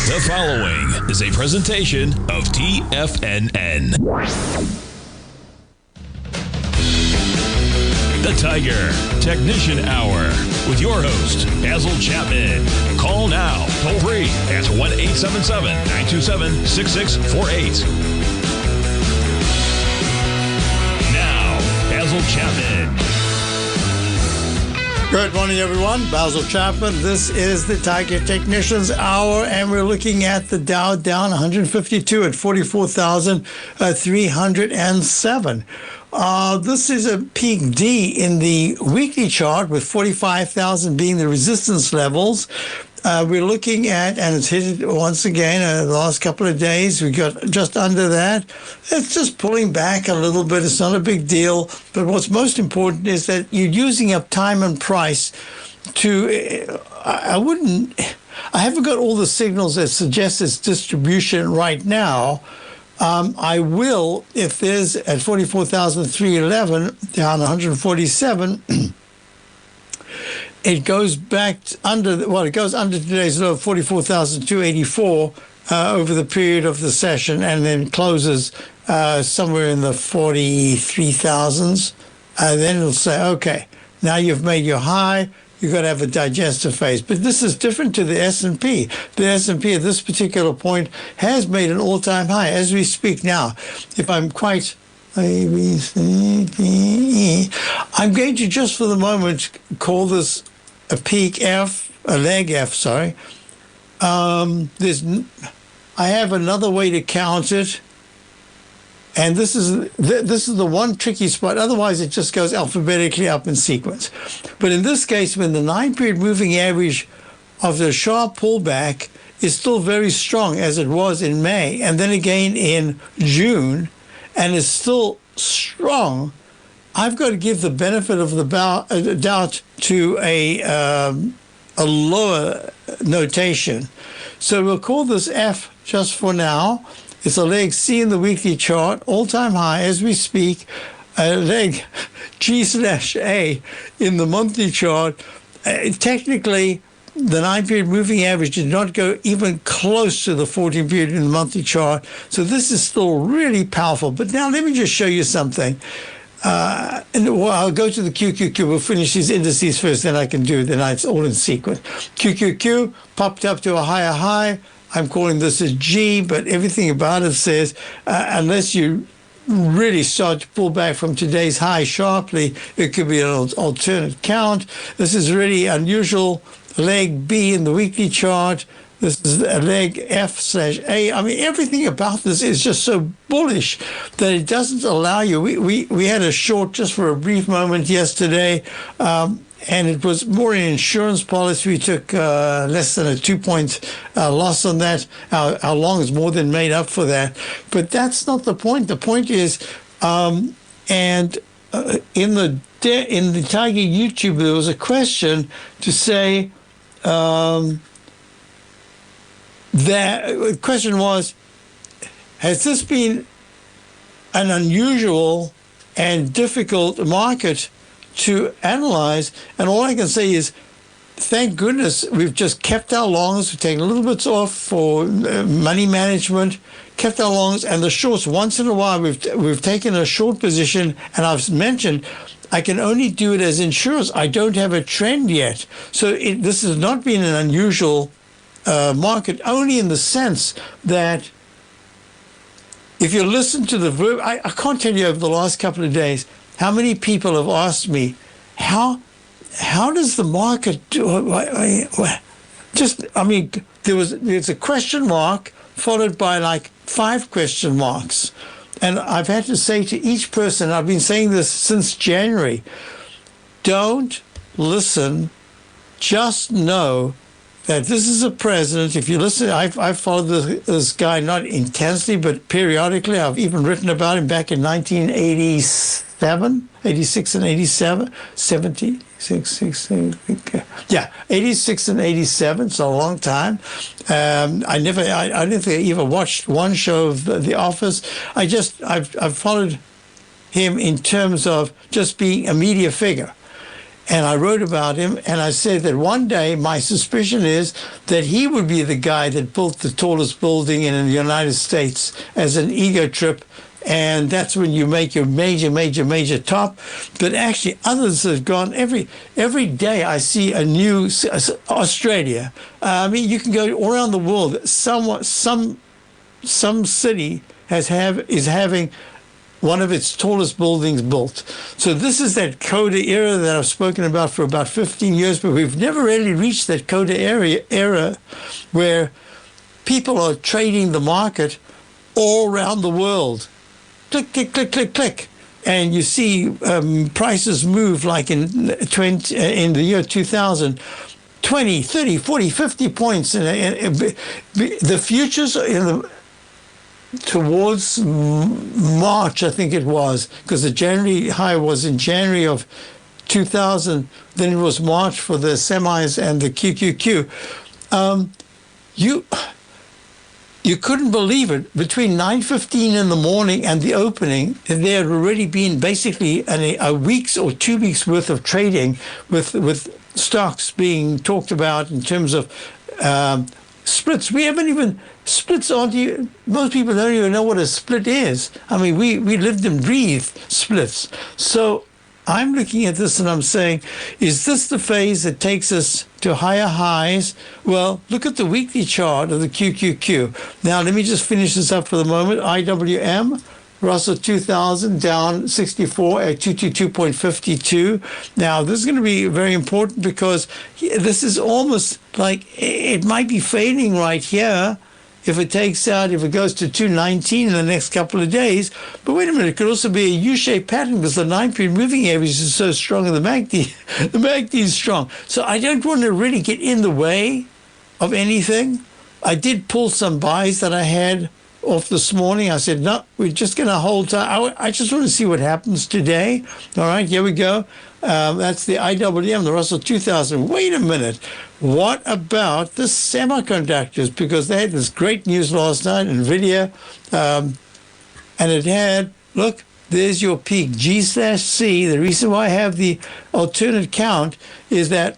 The following is a presentation of TFNN. The Tiger Technician Hour with your host, Basil Chapman. Call now, toll free at 1-877-927-6648. Now, Basil Chapman. Good morning, everyone. Basil Chapman. This is the Tiger Technicians Hour, and we're looking at the Dow down 152 at 44,307. This is a peak D in the weekly chart, with 45,000 being the resistance levels. We're looking at, and it's hit it once again the last couple of days. We got just under that. It's just pulling back a little bit. It's not a big deal. But what's most important is that you're using up time and price to, I haven't got all the signals that suggest it's distribution right now. I will, if there's at 44,311, down 147, it goes back it goes under today's low of 44,284 over the period of the session, and then closes somewhere in the 43,000s. Then it'll say, okay, now you've made your high. You've got to have a digestive phase. But this is different to the S&P. The S&P at this particular point has made an all-time high as we speak now. If I'm quite A, B, C, D, E, I'm going to just for the moment call this a peak F, a leg F, sorry. I have another way to count it. And this is the one tricky spot. Otherwise, it just goes alphabetically up in sequence. But in this case, when the 9-period moving average of the sharp pullback is still very strong, as it was in May, and then again in June, and is still strong, I've got to give the benefit of the doubt to a lower notation. So we'll call this F just for now. It's a leg C in the weekly chart, all-time high as we speak. A leg G/A in the monthly chart. Technically, the 9-period moving average did not go even close to the 14-period in the monthly chart. So this is still really powerful. But now let me just show you something. I'll go to the QQQ. We'll finish these indices first, then I can do it. Then it's all in sequence. QQQ popped up to a higher high. I'm calling this a G, but everything about it says, unless you really start to pull back from today's high sharply, it could be an alternate count. This is really unusual. Leg B in the weekly chart. This is a leg F/A. I mean, everything about this is just so bullish that it doesn't allow you. We had a short just for a brief moment yesterday, and it was more an insurance policy. We took less than a 2-point loss on that. Our long is more than made up for that. But that's not the point. The point is, in the Tiger YouTube, there was a question to say, the question was, has this been an unusual and difficult market to analyze? And all I can say is, thank goodness we've just kept our longs. We've taken a little bit off for money management, kept our longs, and the shorts. Once in a while, we've taken a short position, and I've mentioned I can only do it as insurance. I don't have a trend yet. So this has not been an unusual market, only in the sense that if you listen to the verb, I can't tell you over the last couple of days how many people have asked me, how does the market do? There's a question mark followed by like 5 question marks. And I've had to say to each person, I've been saying this since January, don't listen, just know that this is a president. If you listen, I've followed this guy not intensely, but periodically. I've even written about him back in 1987, 86 and 87, 76, 86 and 87. It's a long time. I don't think I even watched one show of The Office. I've followed him in terms of just being a media figure. And I wrote about him, and I said that one day my suspicion is that he would be the guy that built the tallest building in the United States as an ego trip. And that's when you make your major top. But actually, others have gone every day. I see a new Australia. I mean, you can go all around the world. Some city is having one of its tallest buildings built. So this is that Coda era that I've spoken about for about 15 years, but we've never really reached that Coda era where people are trading the market all around the world. Click, click, click, click, click. And you see prices move like in the year 2000, 20, 30, 40, 50 points. The futures towards March, I think it was, because the January high was in January of 2000, then it was March for the semis and the QQQ. You couldn't believe it. Between 9:15 in the morning and the opening, there had already been basically a week's or 2 weeks worth of trading with stocks being talked about in terms of splits. We haven't even, splits aren't even, most people don't even know what a split is. I mean, we lived and breathed splits. So I'm looking at this and I'm saying, is this the phase that takes us to higher highs? Well, look at the weekly chart of the QQQ. Now, let me just finish this up for the moment. IWM, Russell 2000 down 64 at 222.52. Now, this is going to be very important because this is almost like it might be fading right here. If it takes out, if it goes to 219 in the next couple of days. But wait a minute, it could also be a U-shaped pattern because the 9-period moving average is so strong and the MACD is strong. So I don't want to really get in the way of anything. I did pull some buys that I had off this morning. I said, no, we're just going to hold tight. I just want to see what happens today. All right, here we go. That's the IWM, the Russell 2000. Wait a minute. What about the semiconductors? Because they had this great news last night, NVIDIA, and it had, look, there's your peak, G/C. The reason why I have the alternate count is that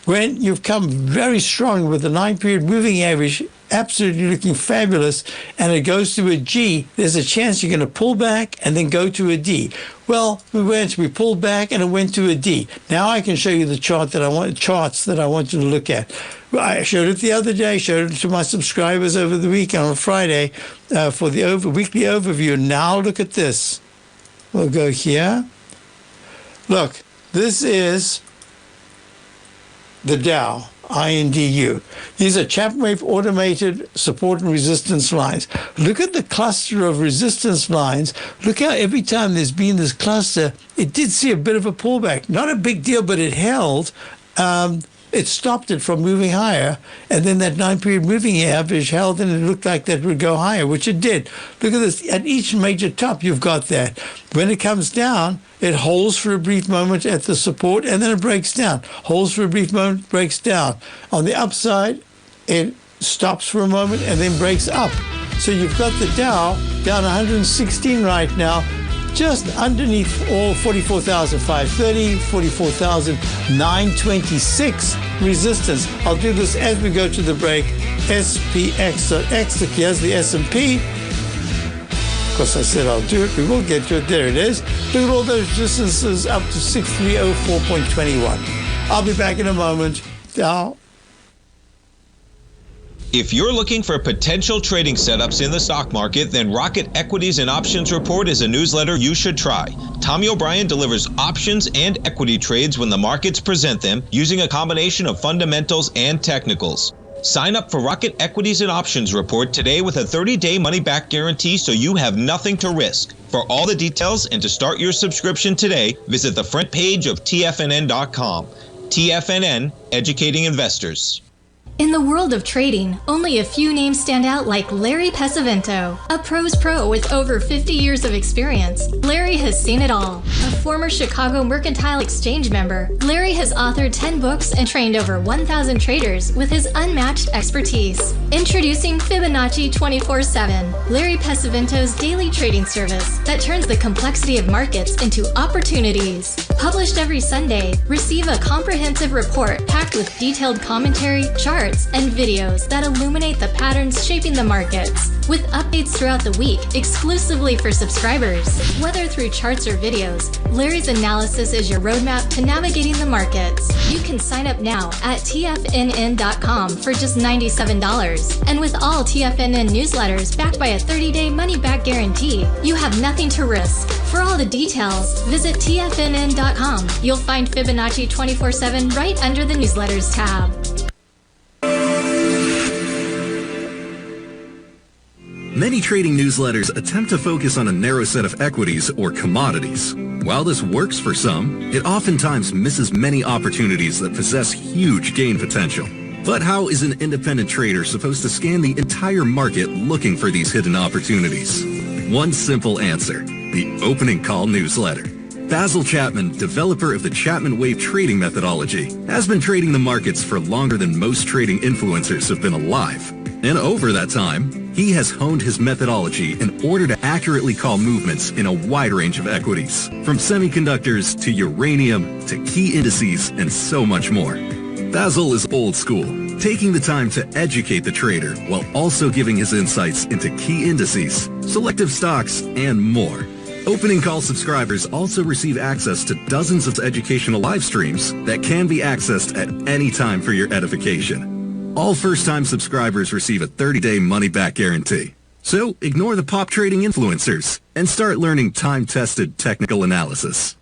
when you've come very strong with the 9-period moving average, absolutely looking fabulous, and it goes to a G, there's a chance you're going to pull back and then go to a D. Well, we pulled back and it went to a D. Now I can show you the charts that I want you to look at. I showed it the other day, showed it to my subscribers over the weekend on Friday for the weekly overview. Now look at this. We'll go here. Look, this is the Dow. INDU. These are Chapman wave automated support and resistance lines. Look at the cluster of resistance lines. Look how every time there's been this cluster, it did see a bit of a pullback. Not a big deal, but it held. It stopped it from moving higher, and then that 9-period moving average held, and it looked like that would go higher, which it did. Look at this. At each major top, you've got that. When it comes down, it holds for a brief moment at the support, and then it breaks down. Holds for a brief moment, breaks down. On the upside, it stops for a moment, and then breaks up. So you've got the Dow down 116 right now, just underneath all 44,530, 44,926 resistance. I'll do this as we go to the break. SPX.X, look, here's the S&P. Of course, I said I'll do it. We will get to it. There it is. Look at all those resistances up to 6304.21. I'll be back in a moment. Dow. If you're looking for potential trading setups in the stock market, then Rocket Equities and Options Report is a newsletter you should try. Tommy O'Brien delivers options and equity trades when the markets present them, using a combination of fundamentals and technicals. Sign up for Rocket Equities and Options Report today with a 30-day money-back guarantee so you have nothing to risk. For all the details and to start your subscription today, visit the front page of TFNN.com. TFNN, educating investors. In the world of trading, only a few names stand out like Larry Pesavento, a pro's pro with over 50 years of experience. Larry has seen it all. A former Chicago Mercantile Exchange member, Larry has authored 10 books and trained over 1,000 traders with his unmatched expertise. Introducing Fibonacci 24/7, Larry Pesavento's daily trading service that turns the complexity of markets into opportunities. Published every Sunday, receive a comprehensive report packed with detailed commentary, charts, and videos that illuminate the patterns shaping the markets, with updates throughout the week exclusively for subscribers. Whether through charts or videos, Larry's analysis is your roadmap to navigating the markets. You can sign up now at TFNN.com for just $97. And with all TFNN newsletters backed by a 30-day money-back guarantee, you have nothing to risk. For all the details, visit TFNN.com. You'll find Fibonacci 24/7 right under the newsletters tab. Many trading newsletters attempt to focus on a narrow set of equities or commodities. While this works for some, it oftentimes misses many opportunities that possess huge gain potential. But how is an independent trader supposed to scan the entire market looking for these hidden opportunities? One simple answer: the opening call newsletter. Basil Chapman, developer of the Chapman Wave trading methodology, has been trading the markets for longer than most trading influencers have been alive. And over that time, he has honed his methodology in order to accurately call movements in a wide range of equities, from semiconductors to uranium to key indices and so much more. Basil is old school, taking the time to educate the trader while also giving his insights into key indices, selective stocks, and more. Opening call subscribers also receive access to dozens of educational live streams that can be accessed at any time for your edification. All first-time subscribers receive a 30-day money-back guarantee. So ignore the pop trading influencers and start learning time-tested technical analysis.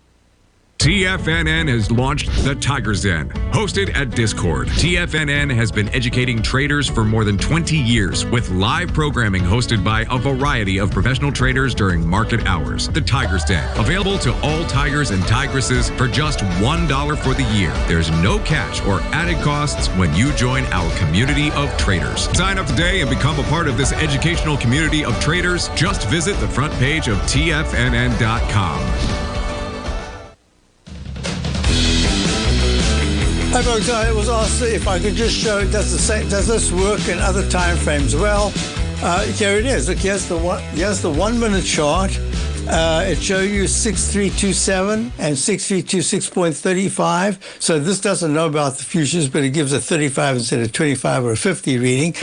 TFNN has launched the Tiger's Den, hosted at Discord. TFNN has been educating traders for more than 20 years with live programming hosted by a variety of professional traders during market hours. The Tiger's Den, available to all tigers and tigresses for just $1 for the year. There's no catch or added costs when you join our community of traders. Sign up today and become a part of this educational community of traders. Just visit the front page of TFNN.com. Hi folks, I was asked if I could just show, does this work in other time frames? Well, here it is. Look, here's the 1 minute chart. It shows you 6327 and 6326.35. So this doesn't know about the futures, but it gives a 35 instead of 25 or a 50 reading.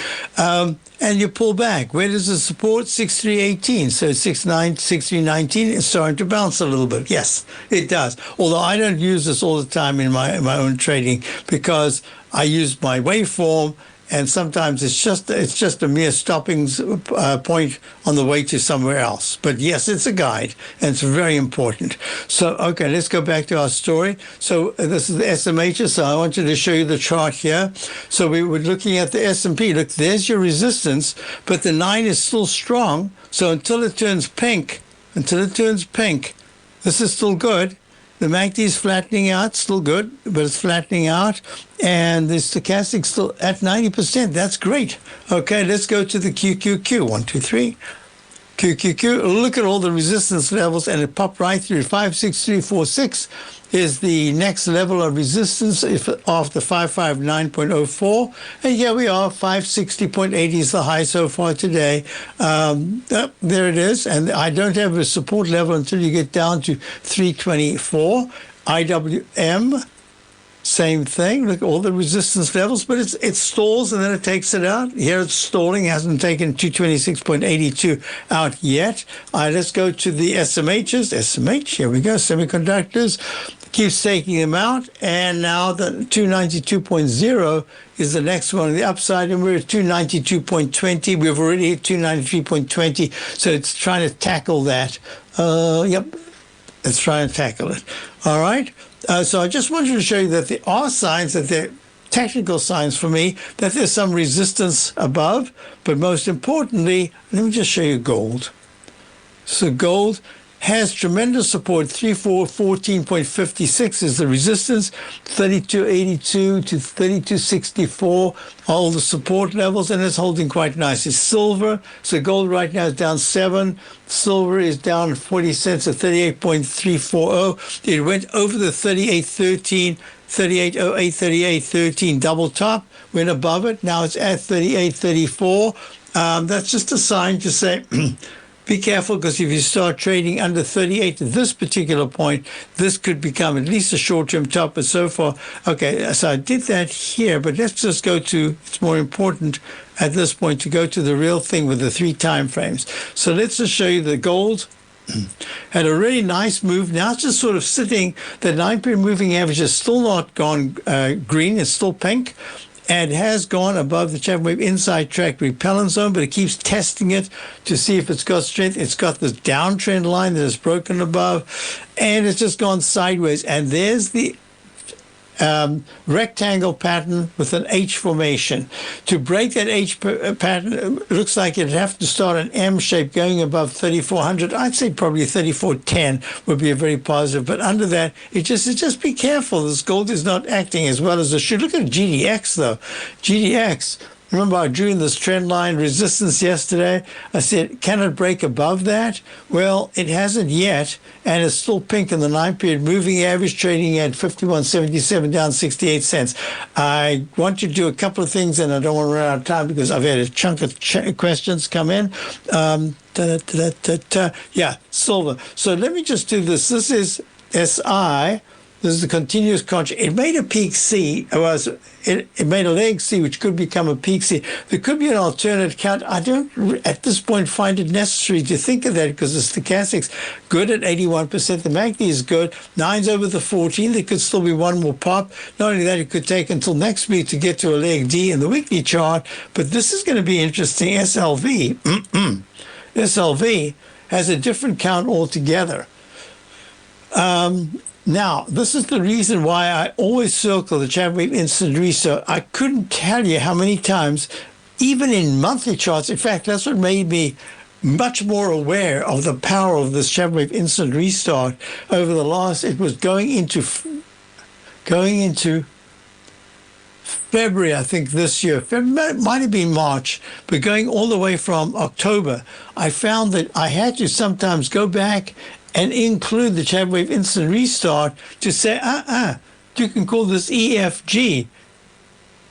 And you pull back. Where does it support? 6318. So 6319 is starting to bounce a little bit. Yes, it does. Although I don't use this all the time in my own trading because I use my waveform. And sometimes it's just a mere stopping point on the way to somewhere else. But yes, it's a guide, and it's very important. So, okay, let's go back to our story. So this is the SMH. So I wanted to show you the chart here. So we were looking at the S&P. Look, there's your resistance, but the 9 is still strong. So until it turns pink, this is still good. The MACD is flattening out, still good, but it's flattening out. And the stochastic still at 90%. That's great. Okay, let's go to the QQQ. 1, 2, 3. QQQ. Look at all the resistance levels, and it popped right through. 56346 is the next level of resistance after 559.04. And here we are, 560.80 is the high so far today. There it is. And I don't have a support level until you get down to 324. IWM, same thing. Look at all the resistance levels, but it stalls and then it takes it out. Here it's stalling, hasn't taken 226.82 out yet. All right, let's go to the SMHs. SMH, here we go, semiconductors. Keeps taking them out, and now the 292.0 is the next one on the upside, and we're at 292.20. We've already hit 293.20, so it's trying to tackle that. Yep, it's trying to tackle it. All right. So I just wanted to show you that there are signs, that they're technical signs for me, that there's some resistance above. But most importantly, let me just show you gold. So gold has tremendous support. 3414.56 is the resistance. 3282 to 3264, all the support levels, and it's holding quite nicely. Silver, so gold right now is down 7. Silver is down 40 cents at 38.340. It went over the 38.13, 38.08, 38.13 double top, went above it. Now it's at 38.34. That's just a sign to say, be careful, because if you start trading under 38 at this particular point, this could become at least a short-term top. But so far, okay, so I did that here, but let's just go to, it's more important at this point to go to the real thing with the 3 time frames. So let's just show you the gold. Had a really nice move. Now it's just sort of sitting. The 9-period moving average has still not gone green. It's still pink. And has gone above the Chapman Wave inside track repellent zone, but it keeps testing it to see if it's got strength. It's got this downtrend line that is broken above, and it's just gone sideways. And there's the rectangle pattern with an H formation. To break that H pattern, it looks like it'd have to start an M shape going above 3,400. I'd say probably 3,410 would be a very positive. But under that, it just be careful. This gold is not acting as well as it should. Look at GDX though. GDX. Remember, I drew in this trend line resistance yesterday. I said, can it break above that? Well, it hasn't yet, and it's still pink in the 9-period moving average, trading at 51.77, down 68 cents. I want you to do a couple of things, and I don't want to run out of time because I've had a chunk of questions come in. Yeah, silver. So let me just do this. This is SI. This is the continuous contract. It made a peak C. It made a leg C, which could become a peak C. There could be an alternate count. I don't, at this point, find it necessary to think of that because the stochastics good at 81%. The MACD is good. 9's over the 14. There could still be one more pop. Not only that, it could take until next week to get to a leg D in the weekly chart. But this is going to be interesting. SLV. SLV has a different count altogether. Now, this is the reason why I always circle the Chapman Wave Instant Restart. I couldn't tell you how many times, even in monthly charts, in fact, that's what made me much more aware of the power of this Chapman Wave Instant Restart over the last, it was going into February, I think, this year. February, might have been March, but going all the way from October, I found that I had to sometimes go back and include the Chapman Wave Instant Restart to say, you can call this EFG.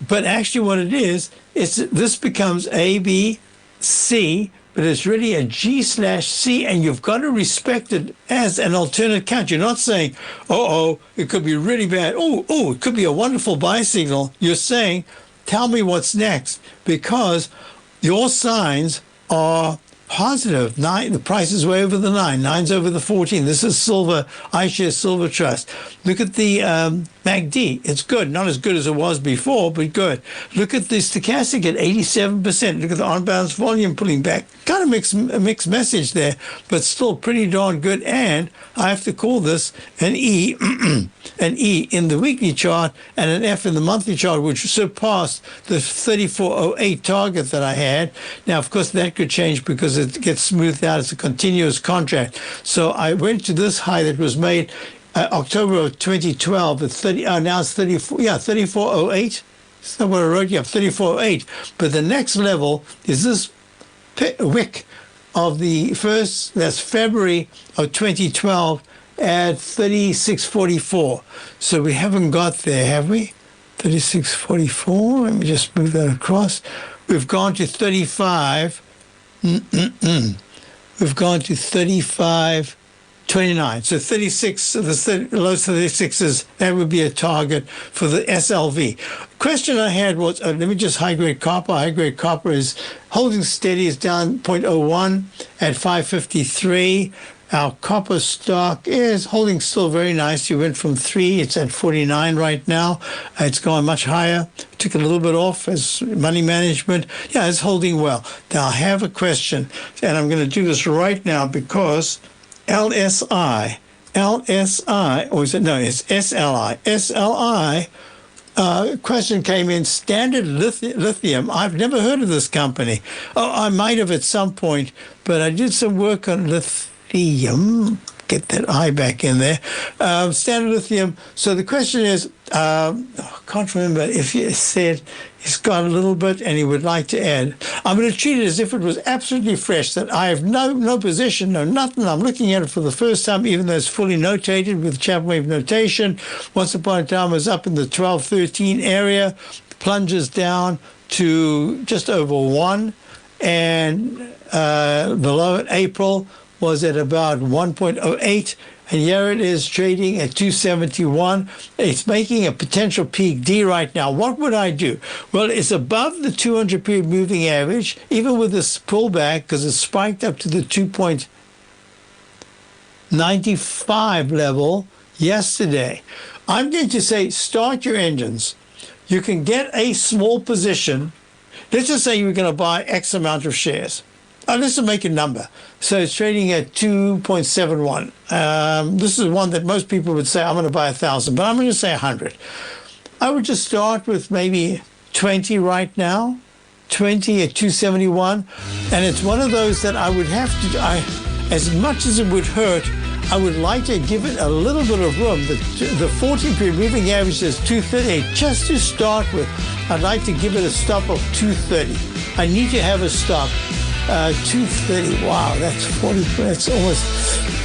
But actually what it is this becomes A, B, C, but it's really a G/C, and you've got to respect it as an alternate count. You're not saying, it could be really bad. It could be a wonderful buy signal. You're saying, tell me what's next, because your signs are positive. 9, the price is way over the 9. 9's over the 14. This is silver, iShares Silver Trust. Look at the MACD. It's good. Not as good as it was before, but good. Look at the stochastic at 87%. Look at the on-balance volume pulling back. Kind of a mixed message there, but still pretty darn good. And I have to call this an E, an E in the weekly chart and an F in the monthly chart, which surpassed the 34.08 target that I had. Now, of course, that could change because it gets smoothed out. It's a continuous contract. So I went to this high that was made October of 2012 at 30. Now it's 34. Yeah, 34.08. That's not what I wrote. Yeah, 34.08. But the next level is this wick of the first. That's February of 2012 at 36.44. So we haven't got there, have we? 36.44. Let me just move that across. We've gone to 35. We've gone to 35.29. So 36, the low 36s, that would be a target for the SLV. Question I had was, let me just high-grade copper. High-grade copper is holding steady, is down 0.01 at 553. Our copper stock is holding still very nice. You went from 3, it's at 49 right now. It's going much higher. Took a little bit off as money management. Yeah, it's holding well. Now, I have a question, and I'm going to do this right now because LSI, or is it? No, it's SLI. SLI, question came in, Standard Lithium. I've never heard of this company. I might have at some point, but I did some work on lithium. get that I back in there. Standard Lithium. So the question is, I can't remember if he said he's got a little bit and he would like to add. I'm going to treat it as if it was absolutely fresh, that I have no position, no nothing. I'm looking at it for the first time, even though it's fully notated with Chapman wave notation. Once upon a time, it was up in the 12, 13 area, plunges down to just over 1, and the low in April was at about 1.08, and here it is trading at 271. It's making a potential peak D right now. What would I do? Well, it's above the 200-period moving average, even with this pullback, because it spiked up to the 2.95 level yesterday. I'm going to say start your engines. You can get a small position. Let's just say you're going to buy X amount of shares. Let's just make a number. So it's trading at 2.71. This is one that most people would say, I'm going to buy 1,000, but I'm going to say 100. I would just start with maybe 20 right now, 20 at 271. And it's one of those that I would have to, as much as it would hurt, I would like to give it a little bit of room. The 14-period moving average is 230. Just to start with, I'd like to give it a stop of 230. I need to have a stop. 230. Wow, that's 40. That's almost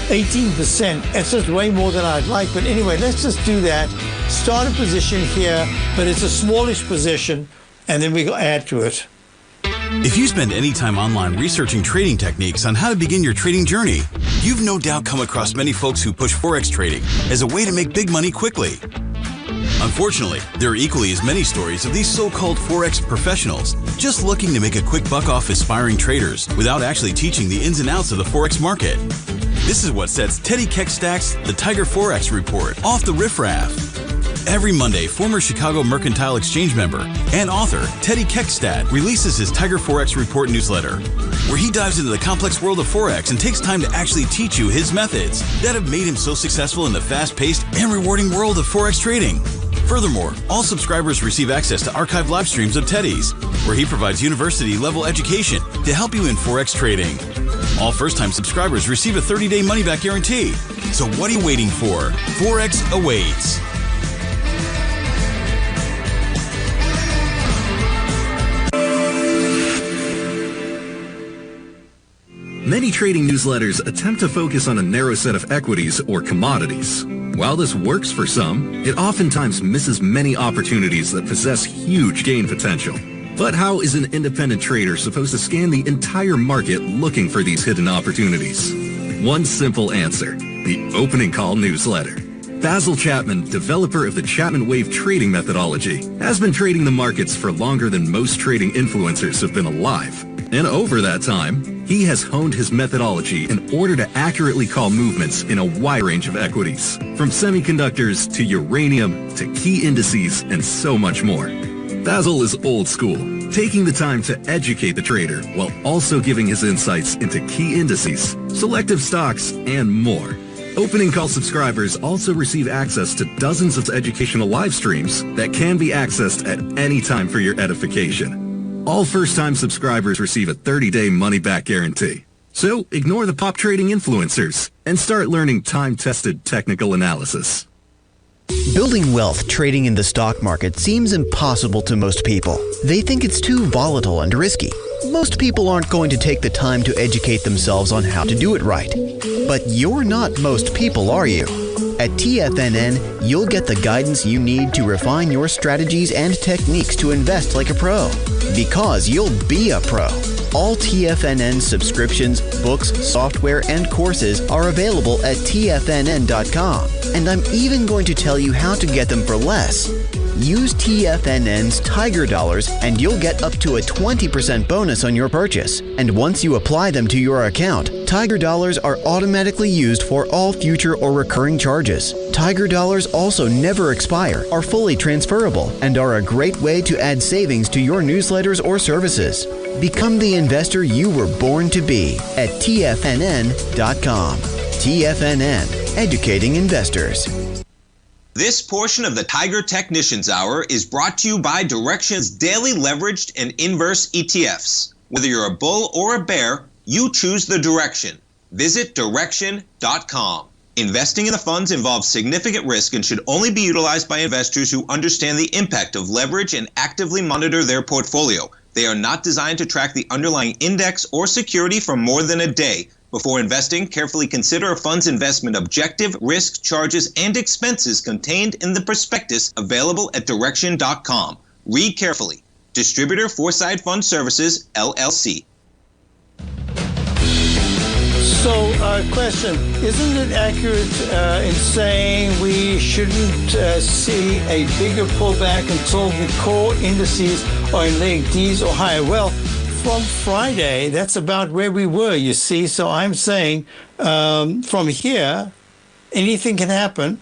18%. That's just way more than I'd like. But anyway, let's just do that. Start a position here, but it's a smallish position, and then we go add to it. If you spend any time online researching trading techniques on how to begin your trading journey, you've no doubt come across many folks who push Forex trading as a way to make big money quickly. Unfortunately, there are equally as many stories of these so-called Forex professionals just looking to make a quick buck off aspiring traders without actually teaching the ins and outs of the Forex market. This is what sets Teddy Keckstad's The Tiger Forex Report off the riffraff. Every Monday, former Chicago Mercantile Exchange member and author Teddy Keckstad releases his Tiger Forex Report newsletter, where he dives into the complex world of Forex and takes time to actually teach you his methods that have made him so successful in the fast-paced and rewarding world of Forex trading. Furthermore, all subscribers receive access to archived live streams of Teddy's, where he provides university-level education to help you in Forex trading. All first-time subscribers receive a 30-day money-back guarantee. So what are you waiting for? Forex awaits. Many trading newsletters attempt to focus on a narrow set of equities or commodities. While this works for some, it oftentimes misses many opportunities that possess huge gain potential. But how is an independent trader supposed to scan the entire market looking for these hidden opportunities? One simple answer: the opening call newsletter. Basil Chapman, developer of the Chapman Wave trading methodology, has been trading the markets for longer than most trading influencers have been alive. And over that time, he has honed his methodology in order to accurately call movements in a wide range of equities, from semiconductors to uranium to key indices and so much more. Basil is old school, taking the time to educate the trader while also giving his insights into key indices, selective stocks, and more. Opening call subscribers also receive access to dozens of educational live streams that can be accessed at any time for your edification. All first-time subscribers receive a 30-day money-back guarantee. So ignore the pop trading influencers and start learning time-tested technical analysis. Building wealth trading in the stock market seems impossible to most people. They think it's too volatile and risky. Most people aren't going to take the time to educate themselves on how to do it right. But you're not most people, are you? At TFNN, you'll get the guidance you need to refine your strategies and techniques to invest like a pro. Because you'll be a pro. All TFNN subscriptions, books, software, and courses are available at TFNN.com. And I'm even going to tell you how to get them for less. Use TFNN's Tiger Dollars and you'll get up to a 20% bonus on your purchase. And once you apply them to your account, Tiger Dollars are automatically used for all future or recurring charges. Tiger Dollars also never expire, are fully transferable, and are a great way to add savings to your newsletters or services. Become the investor you were born to be at TFNN.com. TFNN, educating investors. This portion of the Tiger Technicians Hour is brought to you by Direxion's daily leveraged and inverse ETFs. Whether you're a bull or a bear, you choose the direction. Visit Direxion.com. Investing in the funds involves significant risk and should only be utilized by investors who understand the impact of leverage and actively monitor their portfolio. They are not designed to track the underlying index or security for more than a day. Before investing, carefully consider a fund's investment objective, risk, charges, and expenses contained in the prospectus available at Direxion.com. Read carefully. Distributor Foreside Fund Services, LLC. So, question, isn't it accurate in saying we shouldn't see a bigger pullback until the core indices are in leg Ds or higher? Well, from Friday, that's about where we were, you see. So I'm saying from here, anything can happen,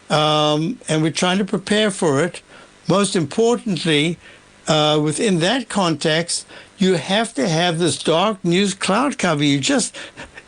and we're trying to prepare for it. Most importantly, within that context, you have to have this dark news cloud cover.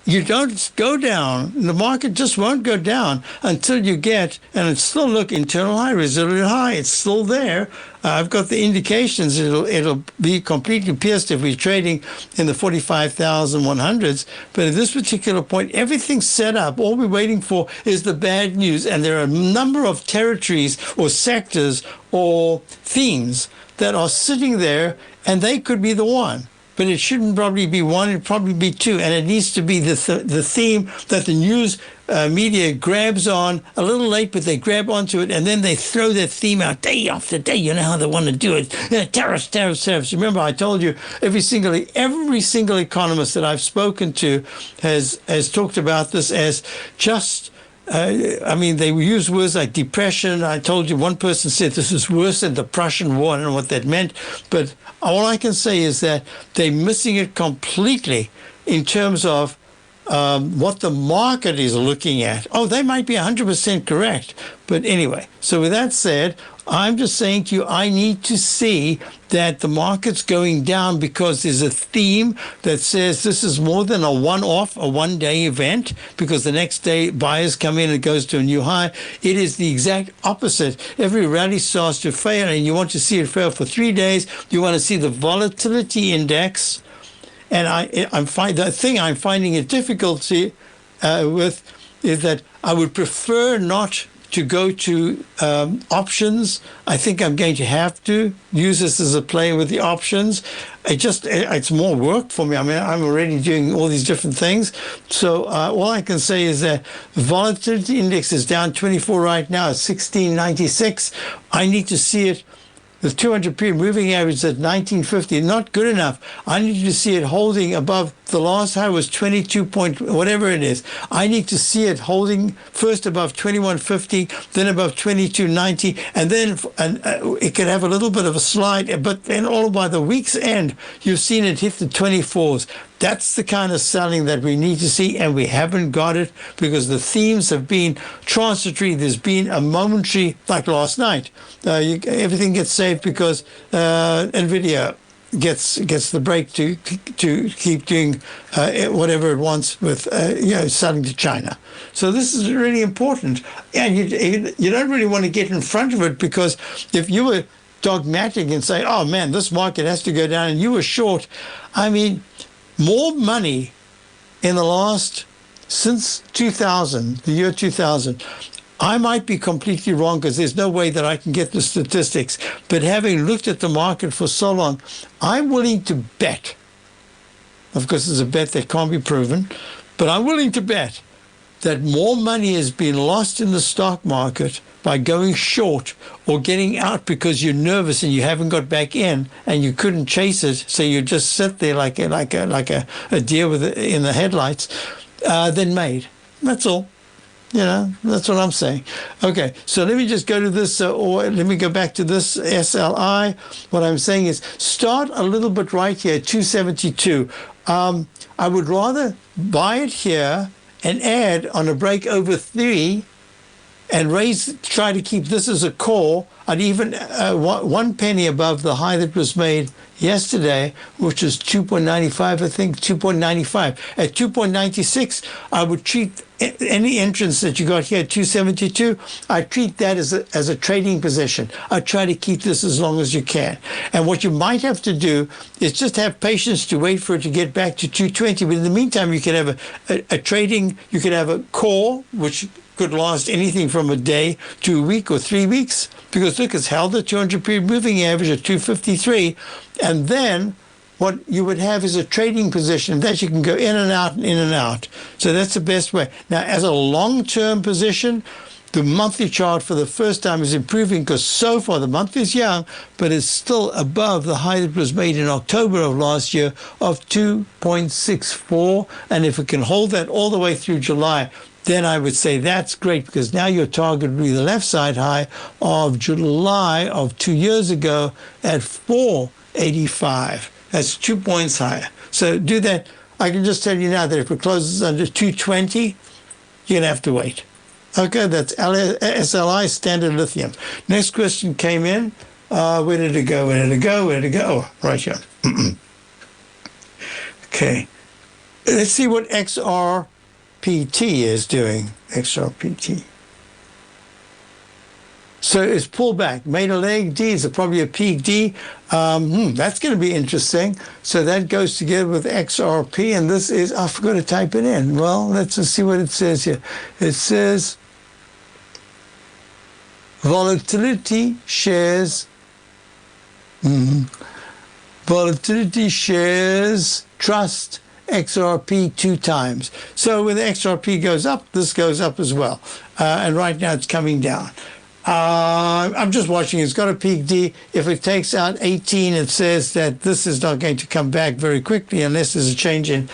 You don't go down. The market just won't go down until you get, and it's still, look, internal high, resilient high. It's still there. I've got the indications it'll be completely pierced if we're trading in the 45,100s. But at this particular point, everything's set up. All we're waiting for is the bad news. And there are a number of territories or sectors or themes that are sitting there, and they could be the one. But it shouldn't probably be one, it'd probably be two. And it needs to be the theme that the news media grabs on a little late, but they grab onto it, and then they throw that theme out day after day. You know how they want to do it. Tariffs, tariffs, tariffs. Remember, I told you every single economist that I've spoken to has talked about this as just... they use words like depression. I told you one person said this is worse than the Prussian War. I don't know what that meant. But all I can say is that they're missing it completely in terms of what the market is looking at. Oh, they might be 100% correct. But anyway, so with that said, I'm just saying to you, I need to see that the market's going down because there's a theme that says this is more than a one-off, a one-day event, because the next day buyers come in and it goes to a new high. It is the exact opposite. Every rally starts to fail, and you want to see it fail for 3 days. You want to see the volatility index. And the thing I'm finding a difficulty with is that I would prefer not to go to options. I think I'm going to have to use this as a play with the options. It's more work for me. I mean, I'm already doing all these different things. So all I can say is that the volatility index is down 24 right now at 1696. I need to see it. The 200-period moving average at 1950, not good enough. I need to see it holding above. The last high was 22 point, whatever it is. I need to see it holding first above 2150, then above 2290, and then it could have a little bit of a slide. But then all by the week's end, you've seen it hit the 24s. That's the kind of selling that we need to see, and we haven't got it because the themes have been transitory. There's been a momentary, like last night. Everything gets saved because NVIDIA gets the break to keep doing whatever it wants with selling to China. So this is really important, and you don't really want to get in front of it, because if you were dogmatic and say, "Oh man, this market has to go down," and you were short, I mean, more money in the last since 2000, the year 2000. I might be completely wrong because there's no way that I can get the statistics. But having looked at the market for so long, I'm willing to bet. Of course, it's a bet that can't be proven, but I'm willing to bet that more money has been lost in the stock market by going short or getting out because you're nervous and you haven't got back in and you couldn't chase it, so you just sit there like a deer in the headlights, than made. That's all. That's what I'm saying. Okay, so let me just go to this, or let me go back to this SLI. What I'm saying is start a little bit right here, 272. I would rather buy it here and add on a break over 3 and try to keep this as a call. I'd even 1 penny above the high that was made yesterday, which is 2.95, I think, 2.95. At 2.96, I would treat any entrance that you got here at 272, I treat that as a trading position. I try to keep this as long as you can. And what you might have to do is just have patience to wait for it to get back to 220. But in the meantime, you can have a trading, you can have a core, which could last anything from a day to a week or 3 weeks. Because look, it's held the 200-period moving average at 253. And then what you would have is a trading position that you can go in and out and in and out. So that's the best way. Now, as a long-term position, the monthly chart for the first time is improving because so far the month is young, but it's still above the high that was made in October of last year of 2.64. And if it can hold that all the way through July, then I would say that's great, because now your target would be the left side high of July of 2 years ago at 485. That's 2 points higher. So do that. I can just tell you now that if it closes under 220, you're going to have to wait. Okay, that's SLI, Standard Lithium. Next question came in. Where did it go? Where did it go? Where did it go? Oh, right here. Okay. Let's see what XRPT is doing. XRPT. So it's pulled back, made a leg D, it's probably a peak D. That's going to be interesting. So that goes together with XRP, and this is, I forgot to type it in. Well, let's just see what it says here. It says volatility shares, volatility shares trust XRP 2 times. So when the XRP goes up, this goes up as well. And right now it's coming down. I'm just watching. It's got a peak D. If it takes out 18, it says that this is not going to come back very quickly unless there's a change in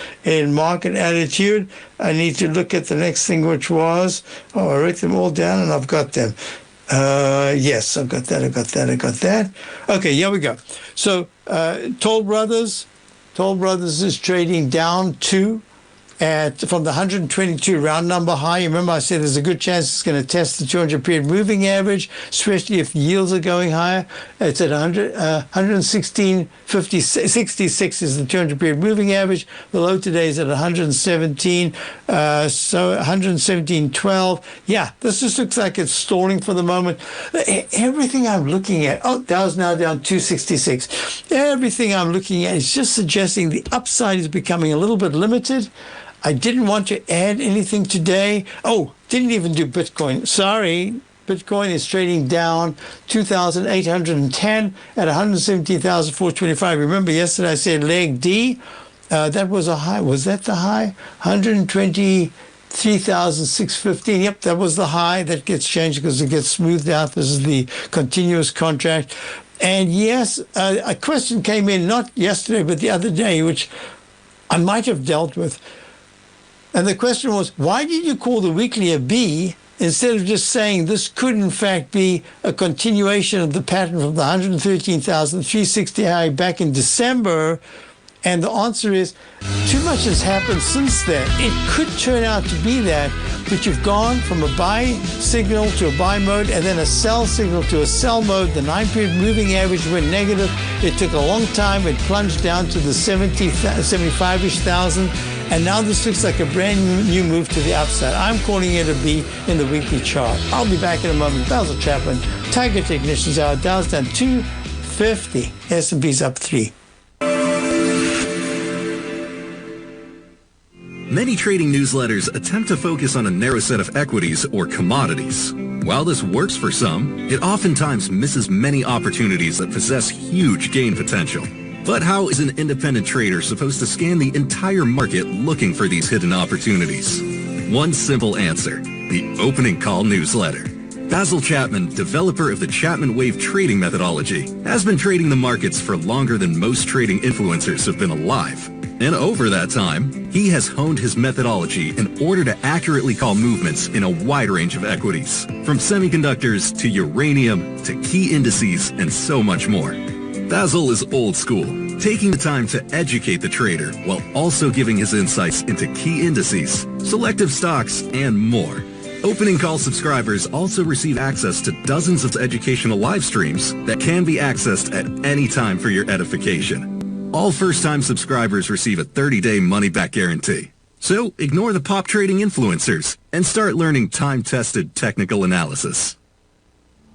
market attitude. I need to look at the next thing, which was, I wrote them all down and I've got them. Yes, I've got that. Okay, here we go. So Toll Brothers is trading down 2 from the 122 round number high. Remember I said there's a good chance it's going to test the 200-period moving average, especially if the yields are going higher. It's at 116.66 is the 200-period moving average. The low today is at 117, so 117.12. Yeah, this just looks like it's stalling for the moment. Everything I'm looking at, Dow's now down 266. Everything I'm looking at is just suggesting the upside is becoming a little bit limited. I didn't want to add anything today. Didn't even do Bitcoin. Sorry. Bitcoin is trading down 2,810 at 117,425. Remember yesterday I said leg D? That was a high. Was that the high? 123,615. Yep, that was the high. That gets changed because it gets smoothed out. This is the continuous contract. And yes, a question came in, not yesterday, but the other day, which I might have dealt with. And the question was, why did you call the weekly a B instead of just saying this could in fact be a continuation of the pattern from the 113,360 high back in December? And the answer is, too much has happened since then. It could turn out to be that, but you've gone from a buy signal to a buy mode and then a sell signal to a sell mode. The 9-period moving average went negative. It took a long time. It plunged down to the 75-ish thousand. And now this looks like a brand new move to the upside. I'm calling it a B in the weekly chart. I'll be back in a moment. Basil Chapman, Tiger Technicians Hour. Dow's down 250. S&P's up 3. Many trading newsletters attempt to focus on a narrow set of equities or commodities. While this works for some, it oftentimes misses many opportunities that possess huge gain potential. But how is an independent trader supposed to scan the entire market looking for these hidden opportunities? One simple answer: the opening call newsletter. Basil Chapman, developer of the Chapman Wave trading methodology, has been trading the markets for longer than most trading influencers have been alive. And over that time, he has honed his methodology in order to accurately call movements in a wide range of equities, from semiconductors to uranium to key indices and so much more. Basil is old school, taking the time to educate the trader while also giving his insights into key indices, selective stocks, and more. Opening call subscribers also receive access to dozens of educational live streams that can be accessed at any time for your edification. All first-time subscribers receive a 30-day money-back guarantee. So ignore the pop trading influencers and start learning time-tested technical analysis.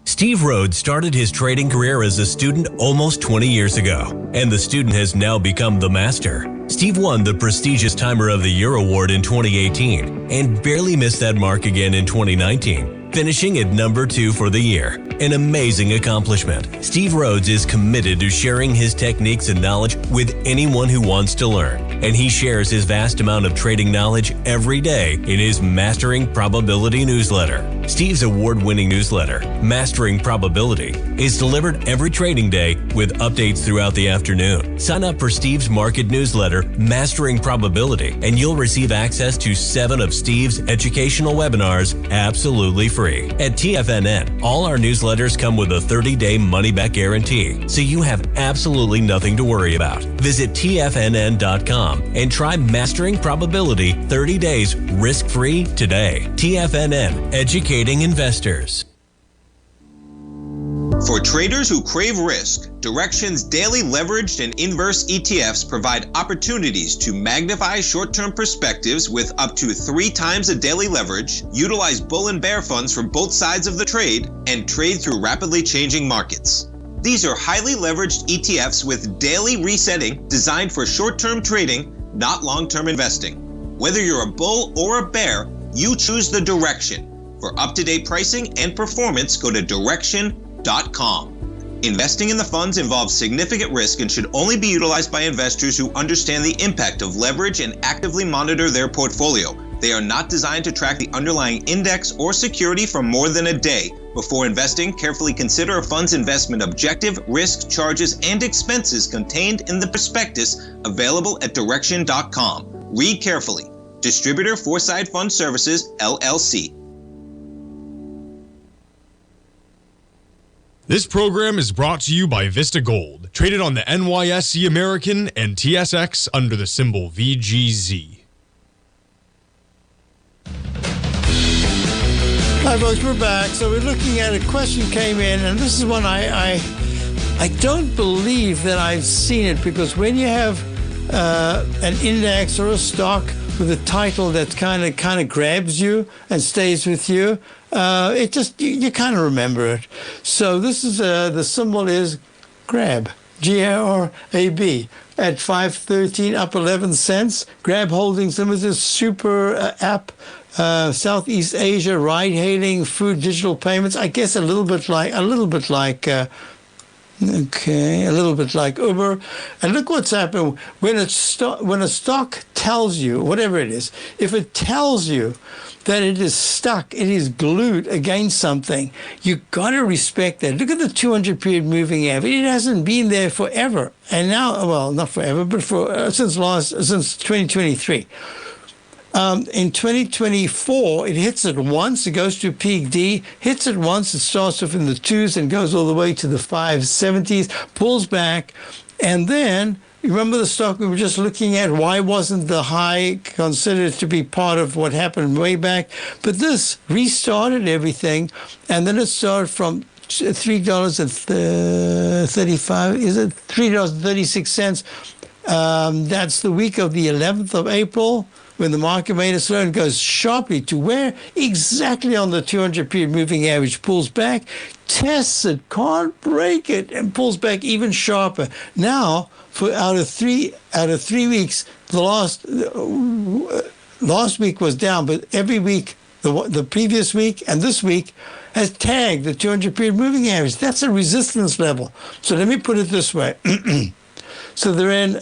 Steve Rhodes started his trading career as a student almost 20 years ago, and the student has now become the master. Steve won the prestigious Timer of the Year award in 2018 and barely missed that mark again in 2019, finishing at number 2 for the year. An amazing accomplishment. Steve Rhodes is committed to sharing his techniques and knowledge with anyone who wants to learn, and he shares his vast amount of trading knowledge every day in his Mastering Probability newsletter. Steve's award-winning newsletter, Mastering Probability, is delivered every trading day with updates throughout the afternoon. Sign up for Steve's market newsletter, Mastering Probability, and you'll receive access to 7 of Steve's educational webinars absolutely free. At TFNN, all our newsletters come with a 30-day money-back guarantee, so you have absolutely nothing to worry about. Visit TFNN.com and try Mastering Probability 30 days risk-free today. TFNN, educating investors. For traders who crave risk, Direxion's daily leveraged and inverse ETFs provide opportunities to magnify short-term perspectives with up to 3 times a daily leverage, utilize bull and bear funds from both sides of the trade, and trade through rapidly changing markets. These are highly leveraged ETFs with daily resetting designed for short-term trading, not long-term investing. Whether you're a bull or a bear, you choose the Direxion. For up-to-date pricing and performance, go to Direxion.com. Investing in the funds involves significant risk and should only be utilized by investors who understand the impact of leverage and actively monitor their portfolio. They are not designed to track the underlying index or security for more than a day. Before investing, carefully consider a fund's investment objective, risk, charges, and expenses contained in the prospectus available at Direxion.com. Read carefully. Distributor Foreside Fund Services, LLC. This program is brought to you by Vista Gold, traded on the NYSE American and TSX under the symbol VGZ. Hi folks, we're back. So we're looking at a question came in, and this is one I don't believe that I've seen it, because when you have an index or a stock with a title that kind of grabs you and stays with you, it just you kind of remember it. So this is the symbol is GRAB, GRAB, at 513 up 11 cents. GRAB Holdings Limited, super app, Southeast Asia, ride-hailing, food, digital payments. I guess a little bit like Uber. And look what's happened when a stock tells you, whatever it is, if it tells you that it is stuck, it is glued against something, you got to respect that. Look at the 200-period moving average. It hasn't been there forever. And now, well, not forever, but since 2023. In 2024, it hits it once, it goes to peak D, hits it once, it starts off in the 2s and goes all the way to the 570s, pulls back, and then, you remember the stock we were just looking at? Why wasn't the high considered to be part of what happened way back? But this restarted everything, and then it started from $3.35, is it? $3.36. That's the week of the 11th of April, when the market made a slow and goes sharply to where? Exactly on the 200-period moving average, pulls back, tests it, can't break it, and pulls back even sharper. Now, for out of three weeks, the last week was down, but every week, the previous week and this week, has tagged the 200-period moving average. That's a resistance level. So let me put it this way. So they're in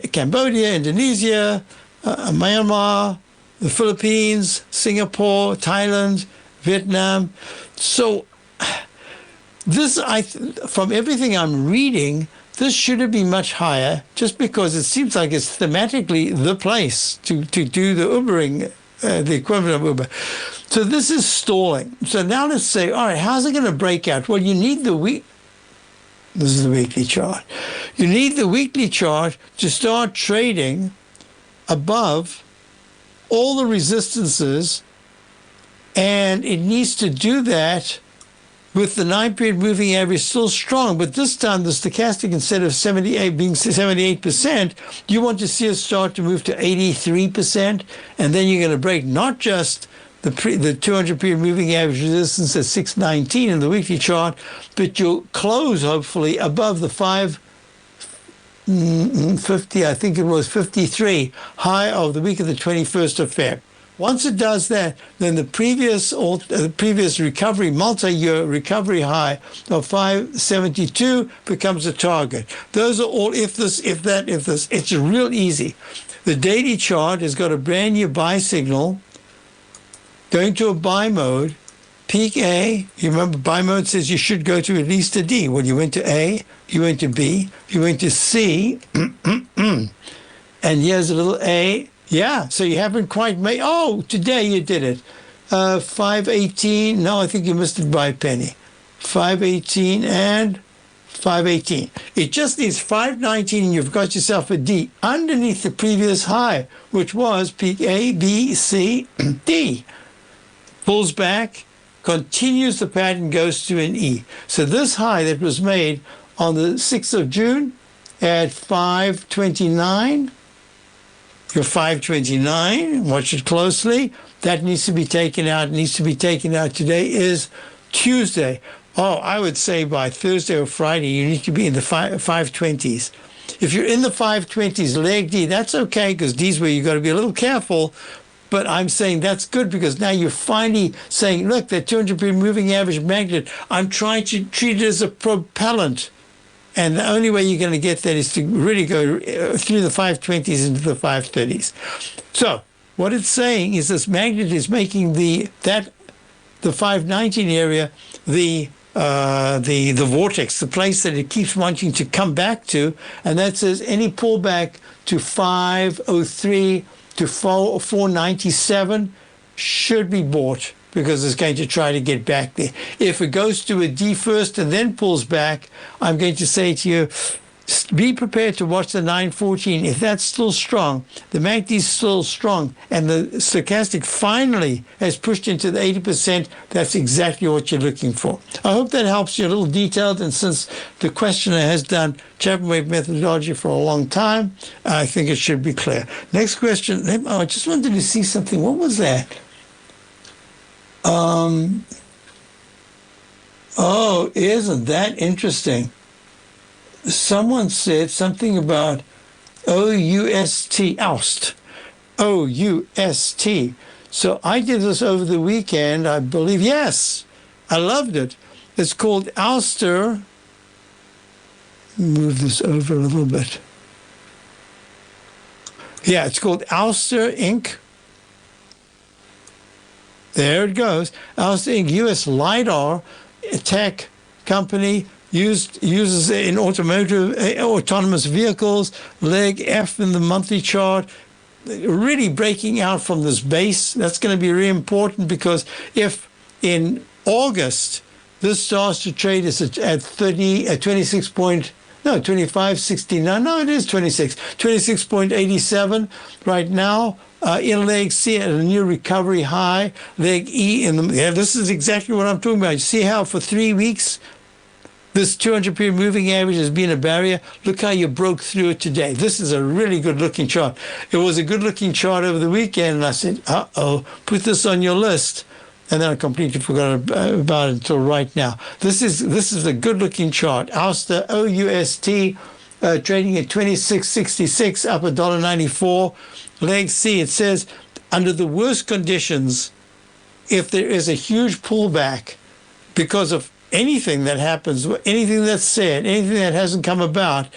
Cambodia, Indonesia, Myanmar, the Philippines, Singapore, Thailand, Vietnam. So this, from everything I'm reading, this should have been much higher, just because it seems like it's thematically the place to do the Ubering, the equivalent of Uber. So this is stalling. So now let's say, all right, how's it going to break out? Well, you need the week. This is the weekly chart. You need the weekly chart to start trading above all the resistances, and it needs to do that with the 9-period moving average still strong, but this time the stochastic, instead of 78 being 78%, you want to see it start to move to 83%, and then you're going to break not just the 200-period moving average resistance at 619 in the weekly chart, but you'll close hopefully above the 550, I think it was 53 high of the week of the 21st of Feb. Once it does that, then the previous recovery, multi-year recovery high of 572 becomes a target. Those are all if this. It's real easy. The daily chart has got a brand new buy signal going to a buy mode. Peak A, you remember buy mode says you should go to at least a D. Well, you went to A, you went to B, you went to C, and here's a little A. Yeah, so you haven't quite made, today you did it. 518, no, I think you missed it by a penny. 518 and 518. It just needs 519 and you've got yourself a D underneath the previous high, which was peak A, B, C, D. Pulls back, continues the pattern, goes to an E. So this high that was made on the 6th of June at 529, your 529, watch it closely. That needs to be taken out. It needs to be taken out. Today is Tuesday. I would say by Thursday or Friday, you need to be in the 520s. If you're in the 520s, leg D, that's okay, because D's where you've got to be a little careful. But I'm saying that's good because now you're finally saying, look, that 200-period moving average magnet, I'm trying to treat it as a propellant. And the only way you're going to get that is to really go through the 520s into the 530s. So what it's saying is this magnet is making the 519 area the vortex, the place that it keeps wanting to come back to, and that says any pullback to 503 to 497 should be bought, because it's going to try to get back there. If it goes to a D first and then pulls back, I'm going to say to you, be prepared to watch the 914. If that's still strong, the MACD is still strong, and the stochastic finally has pushed into the 80%, that's exactly what you're looking for. I hope that helps you a little detailed, and since the questioner has done Chapman wave methodology for a long time, I think it should be clear. Next question. I just wanted to see something. What was that? Isn't that interesting? Someone said something about OUST, oust, OUST. So I did this over the weekend, I believe. Yes, I loved it. It's called ouster. Move this over a little bit. Yeah, it's called Ouster Inc. There it goes. Ouster Inc. U.S. LiDAR tech company uses it in automotive autonomous vehicles. Leg F in the monthly chart, really breaking out from this base. That's going to be really important, because if in August this starts to trade at 25.69. No, it is 26.87 right now. In leg C at a new recovery high. Leg E this is exactly what I'm talking about. You see how for 3 weeks this 200-period moving average has been a barrier? Look how you broke through it today. This is a really good-looking chart. It was a good-looking chart over the weekend, and I said, put this on your list. And then I completely forgot about it until right now. This is a good-looking chart. Ouster, OUST, trading at 26.66, up $1.94. Leg C, it says, under the worst conditions, if there is a huge pullback because of anything that happens, anything that's said, anything that hasn't come about,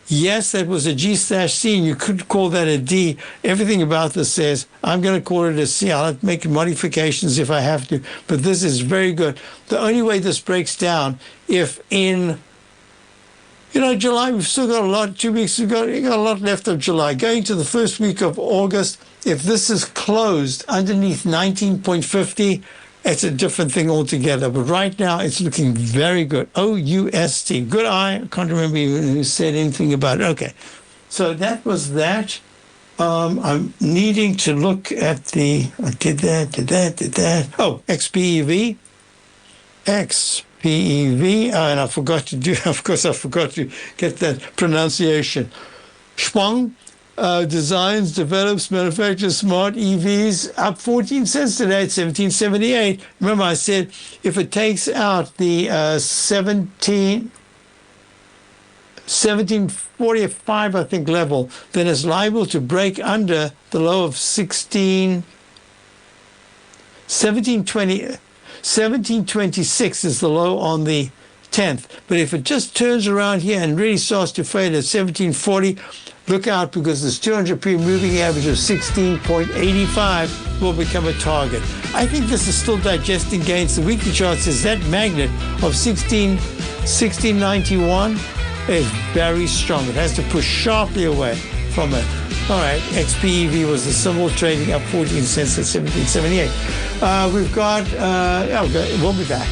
yes, that was a G/C, and you could call that a D. Everything about this says, I'm going to call it a C. I'll have to make modifications if I have to, but this is very good. The only way this breaks down, if in July, we've still got a lot, 2 weeks ago, you got a lot left of July. Going to the first week of August, if this is closed underneath 19.50, it's a different thing altogether. But right now, it's looking very good. OUST. Good eye. I can't remember even who said anything about it. Okay. So that was that. I'm needing to look at I did that. Oh, XPEV. XPEV, and I forgot to get that pronunciation. Schwung designs, develops, manufactures smart EVs, up 14 cents today at 1778. Remember, I said if it takes out the 1745, I think, level, then it's liable to break under the low of 1726 is the low on the 10th. But if it just turns around here and really starts to fade at 1740, look out, because this 200 period moving average of 16.85 will become a target. I think this is still digesting gains. The weekly chart says that magnet of 1691 is very strong. It has to push sharply away from it. All right, XPEV was the symbol, trading up 14 cents at 1778. We've got, okay, we'll be back.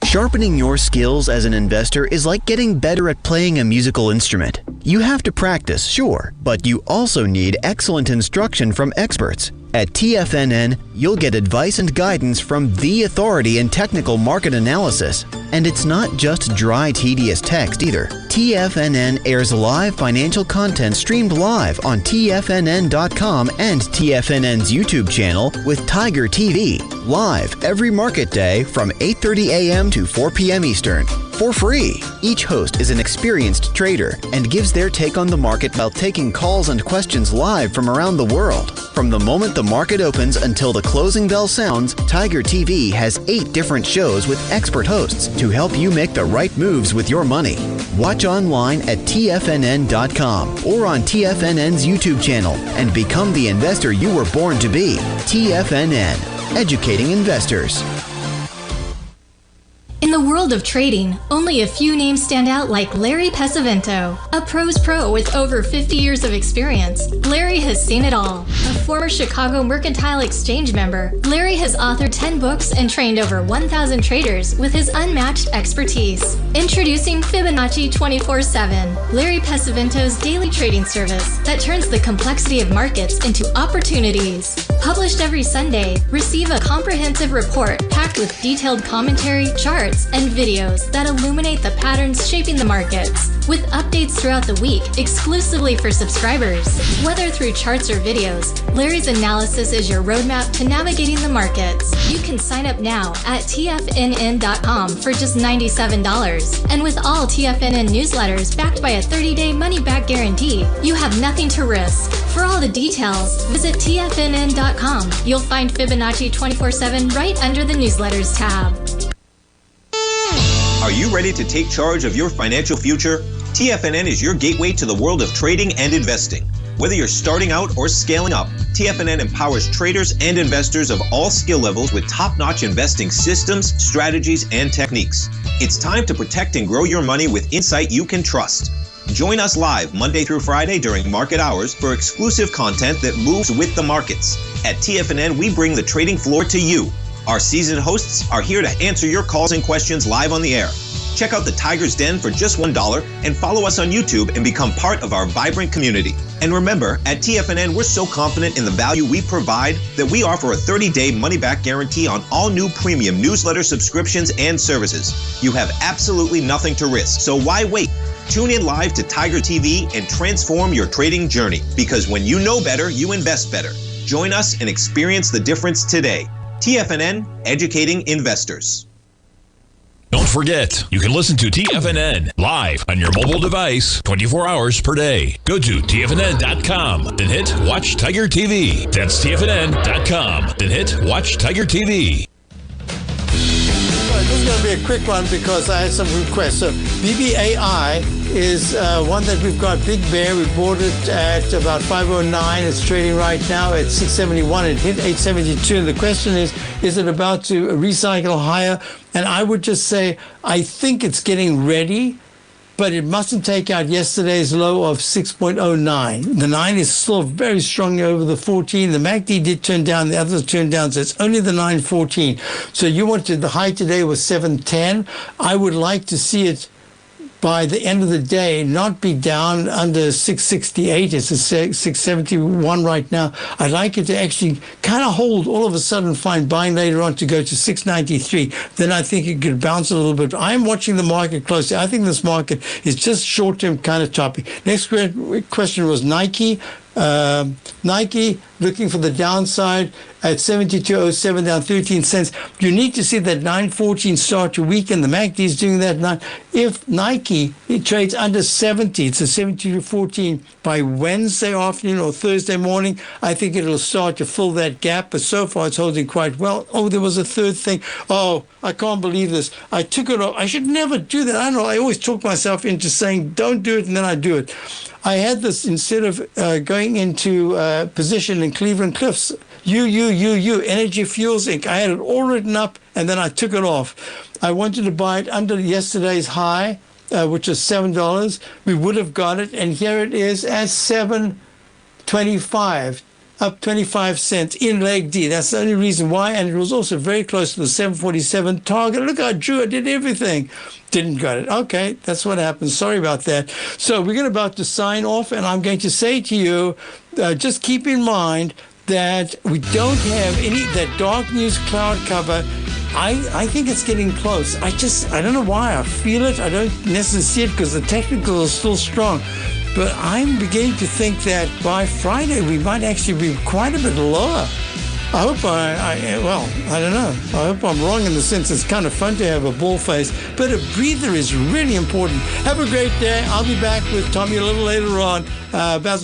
Sharpening your skills as an investor is like getting better at playing a musical instrument. You have to practice, sure, but you also need excellent instruction from experts. At TFNN, you'll get advice and guidance from the authority in technical market analysis. And it's not just dry, tedious text either. TFNN airs live financial content streamed live on TFNN.com and TFNN's YouTube channel with Tiger TV, live every market day from 8:30 a.m. to 4 p.m. Eastern, for free. Each host is an experienced trader and gives their take on the market while taking calls and questions live from around the world. From the moment the market opens until the closing bell sounds, Tiger TV has 8 different shows with expert hosts to help you make the right moves with your money. Watch online at TFNN.com or on TFNN's YouTube channel and become the investor you were born to be. TFNN, educating investors. In the world of trading, only a few names stand out like Larry Pesavento, a pro's pro with over 50 years of experience. Larry has seen it all. A former Chicago Mercantile Exchange member, Larry has authored 10 books and trained over 1,000 traders with his unmatched expertise. Introducing Fibonacci 24/7, Larry Pesavento's daily trading service that turns the complexity of markets into opportunities. Published every Sunday, receive a comprehensive report packed with detailed commentary, charts, and videos that illuminate the patterns shaping the markets, with updates throughout the week exclusively for subscribers. Whether through charts or videos, Larry's analysis is your roadmap to navigating the markets. You can sign up now at TFNN.com for just $97. And with all TFNN newsletters backed by a 30-day money-back guarantee, you have nothing to risk. For all the details, visit TFNN.com. You'll find Fibonacci 24/7 right under the newsletters tab. Are you ready to take charge of your financial future? TFNN is your gateway to the world of trading and investing. Whether you're starting out or scaling up, TFNN empowers traders and investors of all skill levels with top-notch investing systems, strategies, and techniques. It's time to protect and grow your money with insight you can trust. Join us live Monday through Friday during market hours for exclusive content that moves with the markets. At TFNN, we bring the trading floor to you. Our seasoned hosts are here to answer your calls and questions live on the air. Check out the Tiger's Den for just $1 and follow us on YouTube and become part of our vibrant community. And remember, at TFNN, we're so confident in the value we provide that we offer a 30-day money-back guarantee on all new premium newsletter subscriptions and services. You have absolutely nothing to risk, so why wait? Tune in live to Tiger TV and transform your trading journey, because when you know better, you invest better. Join us and experience the difference today. TFNN, educating investors. Don't forget, you can listen to TFNN live on your mobile device 24 hours per day. Go to TFNN.com, then hit Watch Tiger TV. That's TFNN.com, then hit Watch Tiger TV. This is going to be a quick one because I had some requests. So BBAI is one that we've got Big Bear. We bought it at about 509. It's trading right now at 671. It hit 872. And the question is it about to recycle higher? And I would just say, I think it's getting ready, but it mustn't take out yesterday's low of 6.09. The 9 is still very strongly over the 14. The MACD did turn down, the others turned down, so it's only the 914. So you wanted, the high today was 710. I would like to see it by the end of the day not be down under 668. It's a 671 right now. I'd like it to actually kind of hold, all of a sudden find buying later on to go to 693. Then I think it could bounce a little bit. I'm watching the market closely. I think this market is just short-term kind of choppy. Next question was Nike. Nike looking for the downside at 72.07, down 13 cents. You need to see that 9.14 start to weaken. The MACD is doing that now. If Nike, it trades under 70, it's a 72.14 by Wednesday afternoon or Thursday morning, I think it'll start to fill that gap. But so far, it's holding quite well. Oh, there was a third thing. Oh, I can't believe this. I took it off. I should never do that. I don't know. I always talk myself into saying, don't do it, and then I do it. I had this, instead of going into position in Cleveland Cliffs, Energy Fuels Inc. I had it all written up, and then I took it off. I wanted to buy it under yesterday's high, which is $7. We would have got it, and here it is at $7.25. Up 25 cents in leg D. That's the only reason why. And it was also very close to the 747 target. Look, I drew. I did everything. Didn't got it. Okay, that's what happens. Sorry about that. So we're about to sign off, and I'm going to say to you, just keep in mind that we don't have that dark news cloud cover. I think it's getting close. I don't know why. I feel it. I don't necessarily see it because the technical is still strong. But I'm beginning to think that by Friday we might actually be quite a bit lower. I hope I don't know. I hope I'm wrong in the sense it's kind of fun to have a bull face, but a breather is really important. Have a great day. I'll be back with Tommy a little later on. Basil